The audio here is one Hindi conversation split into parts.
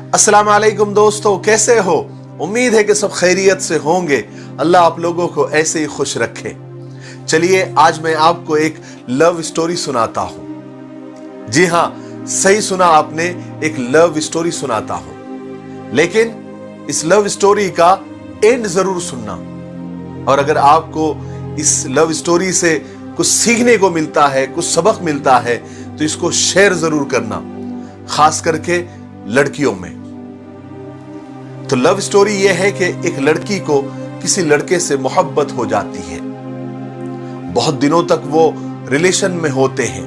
अस्सलाम वालेकुम दोस्तों, कैसे हो? उम्मीद है कि सब खैरियत से होंगे। अल्लाह आप लोगों को ऐसे ही खुश रखे। चलिए आज मैं आपको एक लव स्टोरी सुनाता हूं। जी हां, सही सुना आपने, एक लव स्टोरी सुनाता हूं। लेकिन इस लव स्टोरी का एंड जरूर सुनना, और अगर आपको इस लव स्टोरी से कुछ सीखने को मिलता है, कुछ सबक मिलता है, तो इसको शेयर जरूर करना, खास करके लड़कियों में। तो लव स्टोरी यह है कि एक लड़की को किसी लड़के से मोहब्बत हो जाती है। बहुत दिनों तक वो रिलेशन में होते हैं,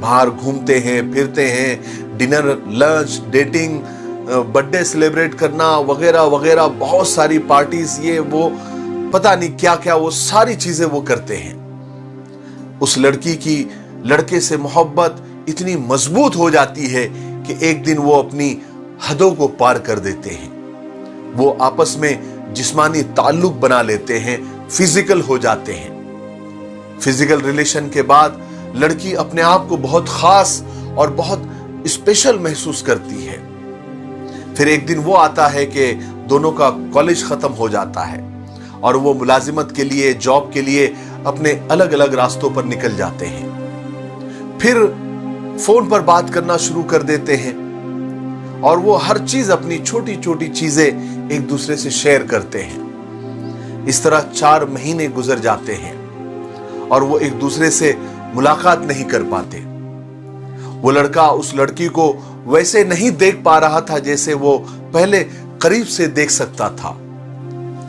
बाहर घूमते हैं, फिरते हैं, dinner, lunch, dating, birthday celebrate करना वगैरह वगैरह, बहुत सारी पार्टीज, ये वो पता नहीं क्या क्या, वो सारी चीजें वो करते हैं। उस लड़की की लड़के से मोहब्बत इतनी मजबूत हो जाती है कि एक दिन वो अपनी हदों को पार कर देते हैं। वो आपस में जिस्मानी ताल्लुक बना लेते हैं, फिजिकल हो जाते हैं। फिजिकल रिलेशन के बाद लड़की अपने आप को बहुत खास और बहुत स्पेशल महसूस करती है। फिर एक दिन वो आता है कि दोनों का कॉलेज खत्म हो जाता है और वो मुलाजिमत के लिए, जॉब के लिए अपने अलग अलग रास्तों पर निकल जाते हैं। फिर फोन पर बात करना शुरू कर देते हैं और वो हर चीज, अपनी छोटी छोटी चीजें एक दूसरे से शेयर करते हैं। इस तरह 4 महीने गुजर जाते हैं और वो एक दूसरे से मुलाकात नहीं कर पाते। वो लड़का उस लड़की को वैसे नहीं देख पा रहा था जैसे वो पहले करीब से देख सकता था।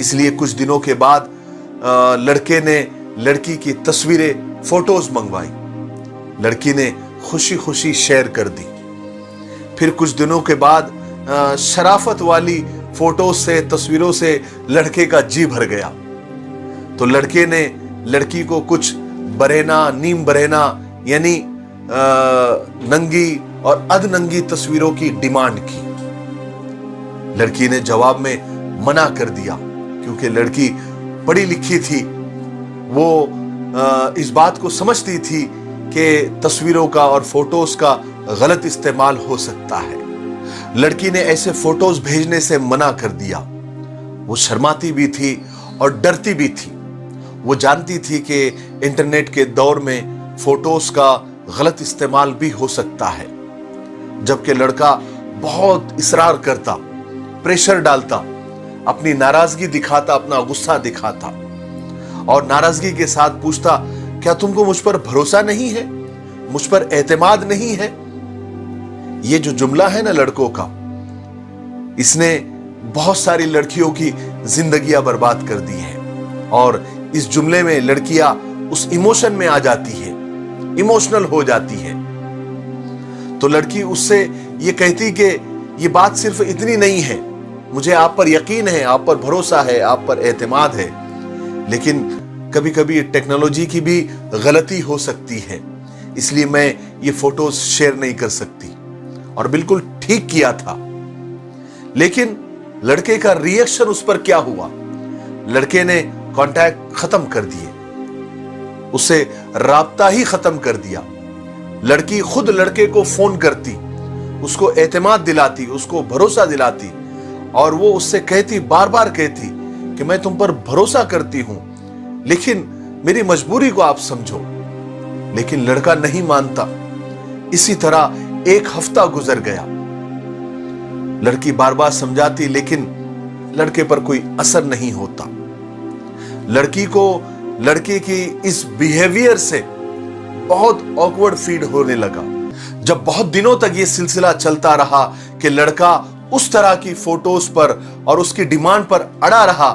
इसलिए कुछ दिनों के बाद लड़के ने लड़की की तस्वीरें, फोटोज मंगवाई। लड़की ने खुशी खुशी शेयर कर दी। फिर कुछ दिनों के बाद शराफत वाली फोटो से, तस्वीरों से लड़के का जी भर गया। तो लड़के ने लड़की को कुछ बरेना, नीम बरेना यानी नंगी और अधनंगी तस्वीरों की डिमांड की। लड़की ने जवाब में मना कर दिया, क्योंकि लड़की पढ़ी लिखी थी। वो इस बात को समझती थी कि तस्वीरों का और फोटोज का गलत इस्तेमाल हो सकता है। लड़की ने ऐसे फोटोज भेजने से मना कर दिया। वो शर्माती भी थी और डरती भी थी। वो जानती थी कि इंटरनेट के दौर में फोटोज का गलत इस्तेमाल भी हो सकता है। जबकि लड़का बहुत इसरार करता, प्रेशर डालता, अपनी नाराजगी दिखाता, अपना गुस्सा दिखाता और नाराजगी के साथ पूछता, क्या तुमको मुझ पर भरोसा नहीं है, मुझ पर एतमाद नहीं है? ये जो जुमला है ना लड़कों का, इसने बहुत सारी लड़कियों की जिंदगियां बर्बाद कर दी है। और इस जुमले में लड़कियां उस इमोशन में आ जाती है, इमोशनल हो जाती है। तो लड़की उससे ये कहती कि ये बात सिर्फ इतनी नहीं है, मुझे आप पर यकीन है, आप पर भरोसा है, आप पर एतमाद है, लेकिन कभी कभी टेक्नोलॉजी की भी गलती हो सकती है, इसलिए मैं ये फोटोज शेयर नहीं कर सकती। और बिल्कुल ठीक किया था। लेकिन लड़के का रिएक्शन उस पर क्या हुआ? लड़के ने कांटेक्ट खत्म कर दिए, उसे राब्ता ही खत्म कर दिया। लड़की खुद लड़के को फोन करती, उसको एतमाद दिलाती, उसको भरोसा दिलाती, और वो उससे कहती, बार बार कहती कि मैं तुम पर भरोसा करती हूं, लेकिन मेरी मजबूरी को आप समझो। लेकिन लड़का नहीं मानता। इसी तरह 1 हफ्ता गुजर गया। लड़की बार बार समझाती, लेकिन लड़के पर कोई असर नहीं होता। लड़की को लड़के की इस बिहेवियर से बहुत ऑकवर्ड फील होने लगा। जब बहुत दिनों तक ये सिलसिला चलता रहा कि लड़का उस तरह की फोटोज पर और उसकी डिमांड पर अड़ा रहा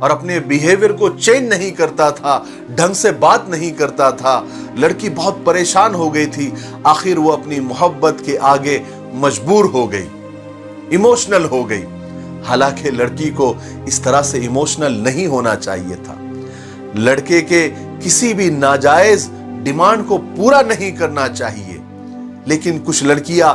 और अपने बिहेवियर को चेंज नहीं करता था, ढंग से बात नहीं करता था, लड़की बहुत परेशान हो गई थी। आखिर वो अपनी मोहब्बत के आगे मजबूर हो गई, इमोशनल हो गई। हालांकि लड़की को इस तरह से इमोशनल नहीं होना चाहिए था। लड़के के किसी भी नाजायज डिमांड को पूरा नहीं करना चाहिए। लेकिन कुछ लड़कियां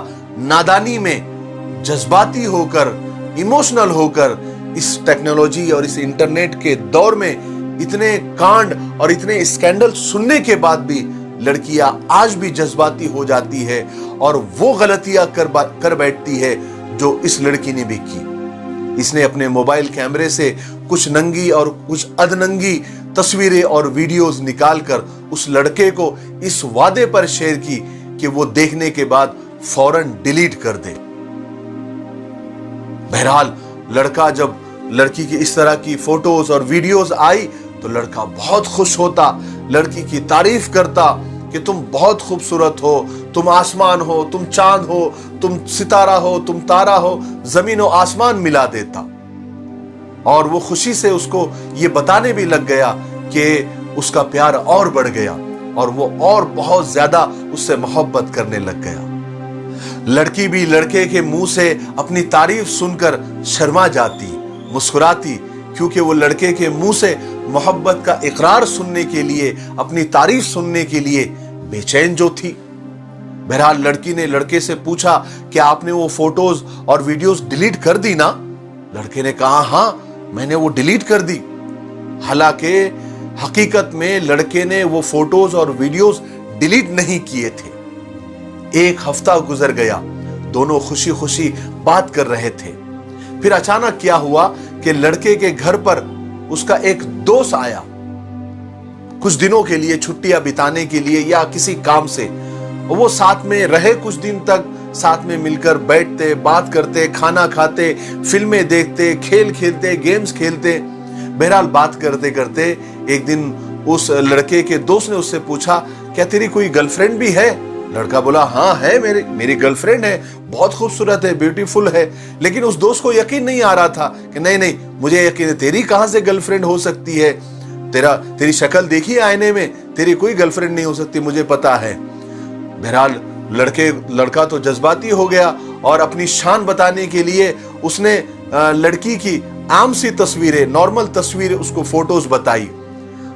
नादानी में जज्बाती होकर, इमोशनल होकर इस टेक्नोलॉजी और इस इंटरनेट के दौर में इतने कांड और इतने स्कैंडल सुनने के बाद भी लड़कियां आज भी जज्बाती हो जाती है और वो गलतियां कर बैठती है जो इस लड़की ने भी की। इसने अपने मोबाइल कैमरे से कुछ नंगी और कुछ अधनंगी तस्वीरें और वीडियोस निकालकर उस लड़के को इस वादे पर शेयर की कि वो देखने के बाद फौरन डिलीट कर दे। बहरहाल लड़का जब लड़की की इस तरह की फोटोज और वीडियोस आई तो लड़का बहुत खुश होता, लड़की की तारीफ करता कि तुम बहुत खूबसूरत हो, तुम आसमान हो, तुम चांद हो, तुम सितारा हो, तुम तारा हो, जमीन और आसमान मिला देता। और वो खुशी से उसको ये बताने भी लग गया कि उसका प्यार और बढ़ गया और वो और बहुत ज्यादा उससे मोहब्बत करने लग गया। लड़की भी लड़के के मुंह से अपनी तारीफ सुनकर शर्मा जाती, मुस्कुराती, क्योंकि वो लड़के के मुंह से मोहब्बत का इकरार सुनने के लिए, अपनी तारीफ सुनने के लिए बेचैन जो थी। बहरहाल लड़की ने लड़के से पूछा कि आपने वो फोटोज और वीडियोस डिलीट कर दी ना? लड़के ने कहा हाँ, मैंने वो डिलीट कर दी। हालांकि हकीकत में लड़के ने वो फोटोज और वीडियोस डिलीट नहीं किए थे। एक हफ्ता गुजर गया, दोनों खुशी खुशी बात कर रहे थे। फिर अचानक क्या हुआ कि लड़के के घर पर उसका एक दोस्त आया, कुछ दिनों के लिए छुट्टियां बिताने के लिए या किसी काम से। वो साथ में रहे, कुछ दिन तक साथ में मिलकर बैठते, बात करते, खाना खाते, फिल्में देखते, खेल खेलते, गेम्स खेलते। बहरहाल बात करते करते एक दिन उस लड़के के दोस्त ने उससे पूछा, क्या तेरी कोई गर्लफ्रेंड भी है? लड़का बोला हाँ है, मेरी गर्लफ्रेंड है, बहुत खूबसूरत है, ब्यूटीफुल है। लेकिन उस दोस्त को यकीन नहीं आ रहा था कि नहीं, मुझे यकीन है, तेरी कहां से गर्लफ्रेंड हो सकती है? तेरी शक्ल देखी आईने में, तेरी कोई गर्लफ्रेंड नहीं हो सकती, मुझे पता है। बहरहाल लड़का तो जज्बाती हो गया और अपनी शान बताने के लिए उसने लड़की की आम सी तस्वीरें, नॉर्मल तस्वीरें, उसको फोटोज बताई।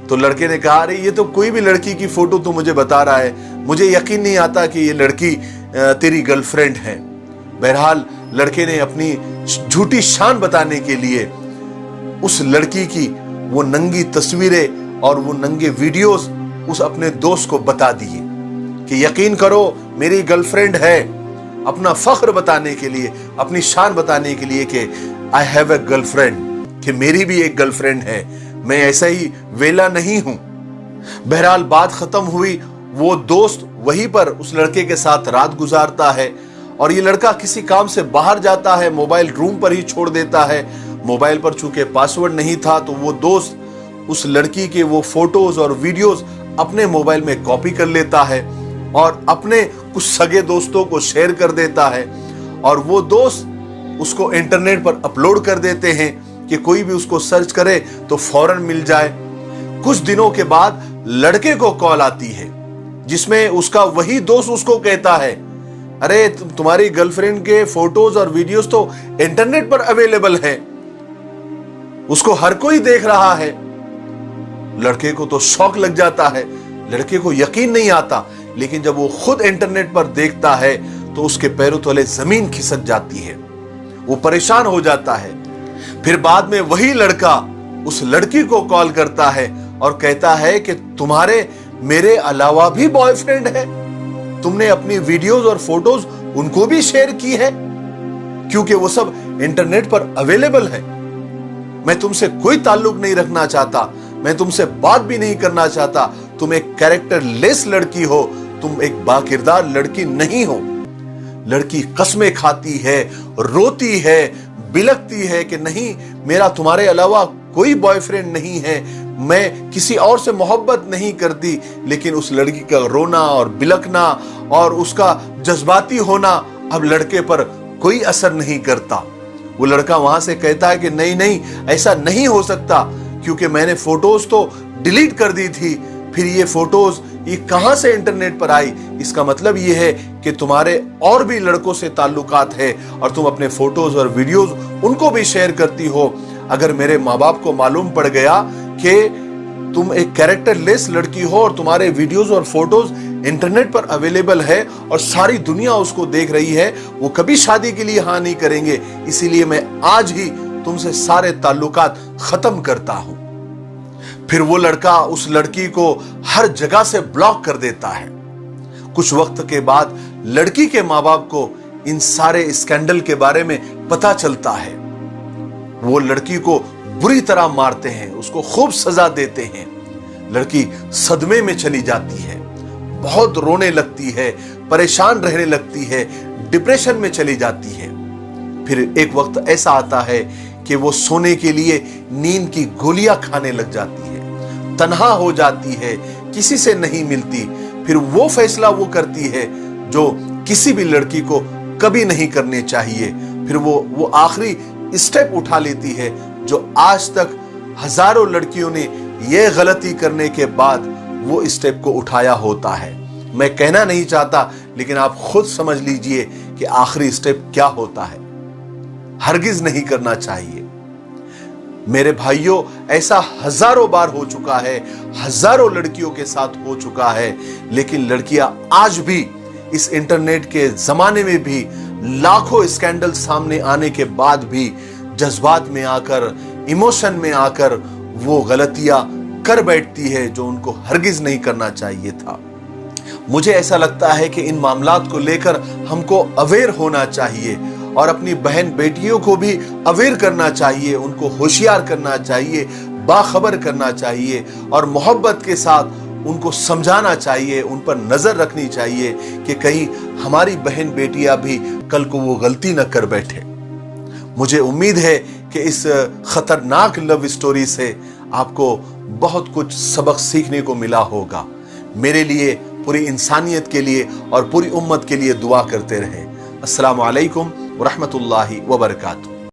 तो लड़के ने कहा अरे ये तो कोई भी लड़की की फोटो तो मुझे बता रहा है, मुझे यकीन नहीं आता कि ये लड़की तेरी गर्लफ्रेंड है। बहरहाल लड़के ने अपनी झूठी शान बताने के लिए उस लड़की की वो नंगी तस्वीरें और वो नंगे वीडियोस उस अपने दोस्त को बता दिए कि यकीन करो मेरी गर्लफ्रेंड है, अपना फख्र बताने के लिए, अपनी शान बताने के लिए कि आई हैव ए गर्लफ्रेंड, कि मेरी भी एक गर्लफ्रेंड है, मैं ऐसा ही वेला नहीं हूं। बहरहाल बात खत्म हुई, वो दोस्त वहीं पर उस लड़के के साथ रात गुजारता है और ये लड़का किसी काम से बाहर जाता है, मोबाइल रूम पर ही छोड़ देता है। मोबाइल पर चूंकि पासवर्ड नहीं था तो वो दोस्त उस लड़की के वो फोटोज और वीडियोस अपने मोबाइल में कॉपी कर लेता है और अपने कुछ सगे दोस्तों को शेयर कर देता है और वो दोस्त उसको इंटरनेट पर अपलोड कर देते हैं कि कोई भी उसको सर्च करे तो फौरन मिल जाए। कुछ दिनों के बाद लड़के को कॉल आती है जिसमें उसका वही दोस्त उसको कहता है अरे तुम्हारी गर्लफ्रेंड के फोटोज और वीडियोस तो इंटरनेट पर अवेलेबल है, उसको हर कोई देख रहा है। लड़के को तो शौक लग जाता है, लड़के को यकीन नहीं आता, लेकिन जब वो खुद इंटरनेट पर देखता है तो उसके पैरों तले जमीन खिसक जाती है, वो परेशान हो जाता है। फिर बाद में वही लड़का उस लड़की को कॉल करता है और कहता है कि तुम्हारे मेरे अलावा भी बॉयफ्रेंड है, तुमने अपनी वीडियोस और फोटोज उनको भी शेयर की है, क्योंकि वो सब इंटरनेट पर अवेलेबल है। मैं तुमसे कोई ताल्लुक नहीं रखना चाहता, मैं तुमसे बात भी नहीं करना चाहता, तुम एक कैरेक्टर लेस लड़की हो, तुम एक बाकिरदार लड़की नहीं हो। लड़की कसमें खाती है, रोती है, बिलखती है कि नहीं मेरा तुम्हारे अलावा कोई बॉयफ्रेंड नहीं है, मैं किसी और से मोहब्बत नहीं करती। लेकिन उस लड़की का रोना और बिलखना और उसका जज्बाती होना अब लड़के पर कोई असर नहीं करता। वो लड़का वहां से कहता है कि नहीं ऐसा नहीं हो सकता, क्योंकि मैंने फोटोज तो डिलीट कर दी थी, फिर ये फोटोज ये कहां से इंटरनेट पर आई? इसका मतलब ये है कि तुम्हारे और भी लड़कों से ताल्लुकात है और तुम अपने फोटोज और वीडियोज उनको भी शेयर करती हो। अगर मेरे माँ बाप को मालूम पड़ गया कि तुम एक कैरेक्टर लेस लड़की हो और तुम्हारे वीडियोज और फोटोज इंटरनेट पर अवेलेबल है और सारी दुनिया उसको देख रही है, वो कभी शादी के लिए हाँ नहीं करेंगे। इसीलिए मैं आज ही तुमसे सारे ताल्लुकात खत्म करता हूं। फिर वो लड़का उस लड़की को हर जगह से ब्लॉक कर देता है। कुछ वक्त के बाद लड़की के माँ बाप को इन सारे स्कैंडल के बारे में पता चलता है, वो लड़की को बुरी तरह मारते हैं, उसको खूब सजा देते हैं। लड़की सदमे में चली जाती है, बहुत रोने लगती है, परेशान रहने लगती है, डिप्रेशन में चली जाती है। फिर एक वक्त ऐसा आता है कि वो सोने के लिए नींद की गोलियां खाने लग जाती है, तन्हा हो जाती है, किसी से नहीं मिलती। फिर वो फैसला वो करती है जो किसी भी लड़की को कभी नहीं करने चाहिए। फिर वो आखिरी स्टेप उठा लेती है जो आज तक हजारों लड़कियों ने ये गलती करने के बाद वो स्टेप को उठाया होता है। मैं कहना नहीं चाहता, लेकिन आप खुद समझ लीजिए कि आखिरी स्टेप क्या होता है। हरगिज नहीं करना चाहिए। मेरे भाइयों, ऐसा हजारों बार हो चुका है, हजारों लड़कियों के साथ हो चुका है, लेकिन लड़कियां आज भी इस इंटरनेट के जमाने में भी लाखों स्कैंडल सामने आने के बाद भी जज्बात में आकर, इमोशन में आकर वो गलतियां कर बैठती है जो उनको हरगिज नहीं करना चाहिए था। मुझे ऐसा लगता है कि इन मामलात को लेकर हमको अवेयर होना चाहिए और अपनी बहन बेटियों को भी अवेयर करना चाहिए, उनको होशियार करना चाहिए, बाखबर करना चाहिए और मोहब्बत के साथ उनको समझाना चाहिए, उन पर नजर रखनी चाहिए कि कहीं हमारी बहन बेटियां भी कल को वो गलती न कर बैठे। मुझे उम्मीद है कि इस खतरनाक लव स्टोरी से आपको बहुत कुछ सबक सीखने को मिला होगा। मेरे लिए, पूरी इंसानियत के लिए और पूरी उम्मत के लिए दुआ करते रहे। अस्सलामु अलैकुम व रहमतुल्लाहि व बरकातुहू।